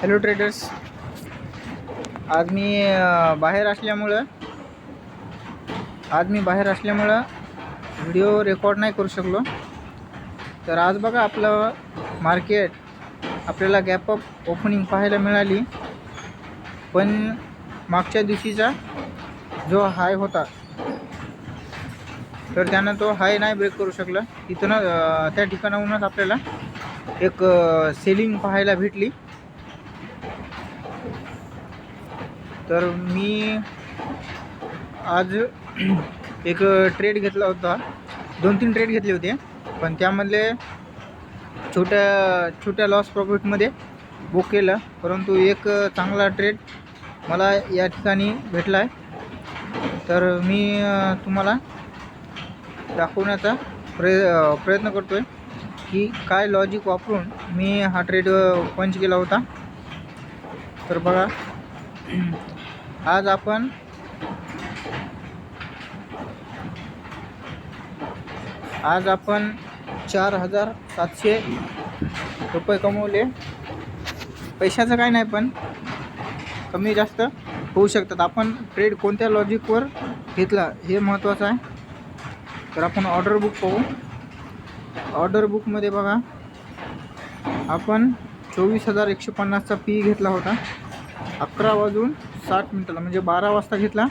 Hello traders. आज मी बाहेर असल्यामुळं व्हिडिओ रेकॉर्ड नाही करू शकलो. तर आज बघा आपलं मार्केट आपल्याला गॅप अप ओपनिंग पाहायला मिळाली, पण मागच्या दिवशीचा जो हाय होता तर त्यानं तो हाय नाही ब्रेक करू शकला. तिथून त्या ठिकाणाहूनच आपल्याला एक सेलिंग पाहायला भेटली. तर मी आज एक ट्रेड घेतला होता, 2-3 ट्रेड घेतले होते, पण त्यामधले छोट्या लॉस प्रॉफिटमध्ये बुक केलं. परंतु एक चांगला ट्रेड मला या ठिकाणी भेटला आहे. तर मी तुम्हाला दाखवण्याचा प्रयत्न करतो आहे की काय लॉजिक वापरून मी हा ट्रेड पंच केला होता. तर बघा, आज आपण आज आपण 4,700 रुपये कमवले. पैशाचं काय नाही, पण कमी जास्त होऊ शकतात. आपण ट्रेड कोणत्या लॉजिकवर घेतला हे महत्त्वाचं आहे. तर आपण ऑर्डर बुक पाहू. ऑर्डर बुकमध्ये बघा, आपण 24,150चा पी घेतला होता 11:60 म्हणजे 12 वाजता घेतला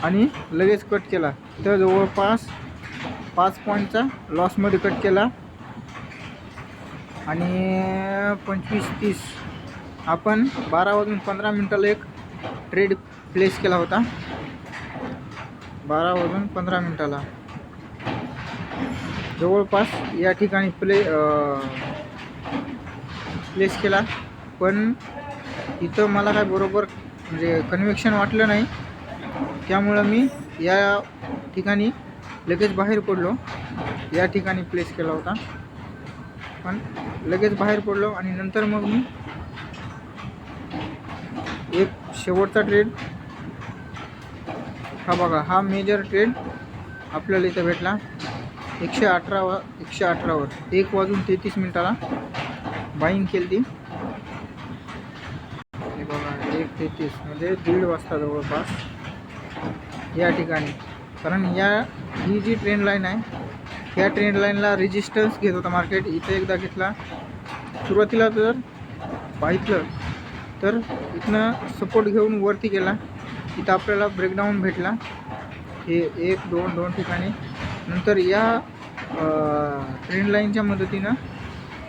आणि लगेच कट केला. तर जवळपास 5 पॉईंटचा लॉसमध्ये कट केला. आणि 25:30 आपण 12:15 एक ट्रेड प्लेस केला होता. 12:15 जवळपास या ठिकाणी प्लेस केला, पण इथं मला काय बरोबर म्हणजे कन्व्हिक्शन वाटलं नाही. त्यामुळं मी या ठिकाणी लगेच बाहेर पडलो. या ठिकाणी प्लेस केला होता, पण लगेच बाहेर पडलो. आणि नंतर मग मी एक शेवटचा ट्रेड, हा बघा, हा मेजर ट्रेड आपल्याला इथं भेटला 118वर 1:33 बाईंग केली ती. हे बघा, 1:33 म्हणजे 1:30 वाजता जवळपास या ठिकाणी. कारण ही जी ट्रेंड लाईन आहे, या ट्रेंड लाईनला रेजिस्टन्स घेत होता मार्केट. इथं एकदा घेतला सुरुवातीला, जर पाहिलं तर इथनं सपोर्ट घेऊन वरती गेला. इथं आपल्याला ब्रेकडाऊन भेटला हे 1-2 ठिकाणी. नंतर या ट्रेंड लाईनच्या मदतीनं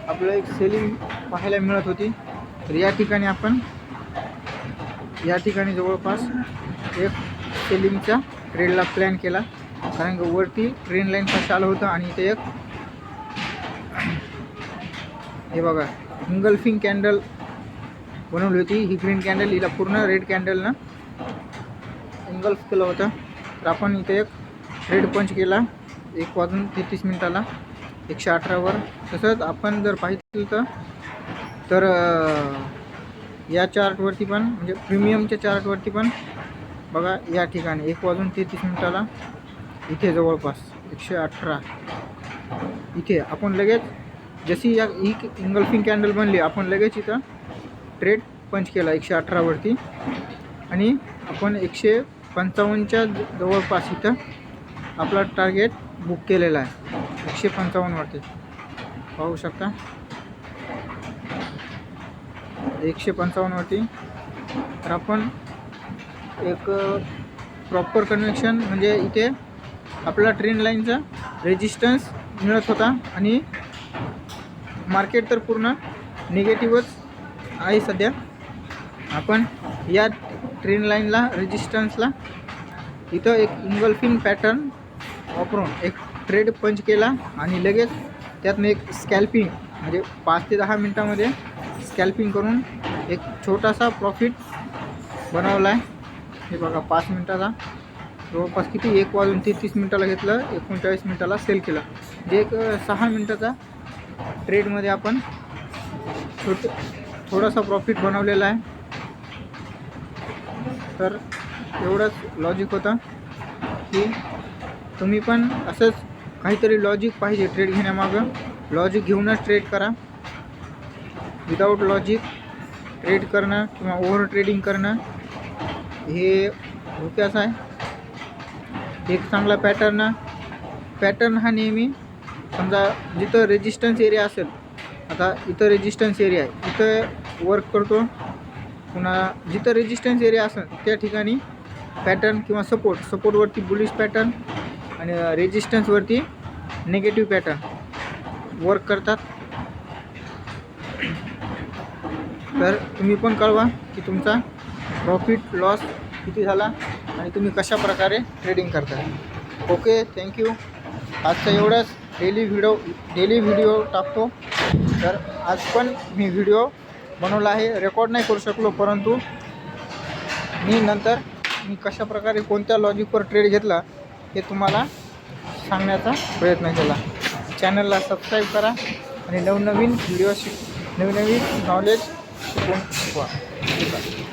आपल्याला एक सेलिंग पाहायला मिळत होती. तर या ठिकाणी जवळपास एक सेलिंगच्या ट्रेडला प्लॅन केला, कारण की वरती ट्रेंड लाईन कसं आलं होतं. आणि इथे एक हे बघा, इंगल्फिंग कॅन्डल बनवली होती. ही ग्रीन कॅन्डल, हिला पूर्ण रेड कॅन्डलनं इंगल्फ केलं होतं. तर आपण इथे एक ट्रेड पंच केला 1:33 118वर. तसंच आपण जर पाहिलं तर या चार्टवरती पण, म्हणजे प्रीमियमच्या चार्टवरती पण बघा, या ठिकाणी 1:33 इथे जवळपास 118 इथे आपण लगेच, जशी ही इंगल्फिंग कॅन्डल बनली, आपण लगेच इथं ट्रेड पंच केला 118वरती. आणि आपण 155च्या जवळपास इथं आपला टार्गेट बुक केलेला आहे 155वरती. पाहू शकता 155वरती. तर आपण एक प्रॉपर कन्व्हिक्शन, म्हणजे इथे आपला ट्रेंड लाईनचा रेजिस्टन्स मिळत होता. आणि मार्केट तर पूर्ण निगेटिव्हच आहे सध्या. आपण या ट्रेंड लाईनला रेजिस्टन्सला इथं एक इंगल्फिंग पॅटर्न वापरून एक ट्रेड पंच केला. आणि लगेच त्यातनं एक स्कॅल्पिंग, म्हणजे 5 ते 10 मिनटामध्ये स्कॅल्पिंग करून एक छोटासा प्रॉफिट बनवला आहे. हे बघा, 5 मिनटाचा जवळपास किती 1:33 घेतलं, 39 सेल केलं. जे एक 6 मिनटाचा ट्रेडमध्ये आपण थोडासा प्रॉफिट बनवलेला आहे. तर एवढंच लॉजिक होतं की तुम्ही पण असंच काहीतरी लॉजिक पाहिजे ट्रेड घेण्यामागं. लॉजिक घेऊनच ट्रेड करा. विदाऊट लॉजिक ट्रेड करणं किंवा ओव्हर ट्रेडिंग करणं हे धोक्याचं आहे. एक चांगला पॅटर्न हा नेहमी समजा जिथं रेजिस्टन्स एरिया असेल, आता इथं रेजिस्टन्स एरिया आहे, इथं वर्क करतो. पुन्हा जिथं रेजिस्टन्स एरिया असेल त्या ठिकाणी पॅटर्न किंवा सपोर्टवरती बुलिश पॅटर्न आणि रेजिस्टन्सवरती निगेटिव्ह पॅटर्न वर्क करतात. तर तुम्ही पण कळवा की तुमचा प्रॉफिट लॉस किती झाला आणि तुम्ही कशा प्रकारे ट्रेडिंग करता. Okay, thank you. आजचं एवढंच. डेली व्हिडिओ टाकतो. तर आज पण मी व्हिडिओ बनवला आहे, रेकॉर्ड नाही करू शकलो, परंतु मी कशा प्रकारे कोणत्या लॉजिकवर ट्रेड घेतला हे तुम्हाला सांगण्याचा प्रयत्न केला. चॅनलला सबस्क्राईब करा आणि नवनवीन व्हिडिओ नवनवीन नॉलेज शिकवा. ठीक आहे.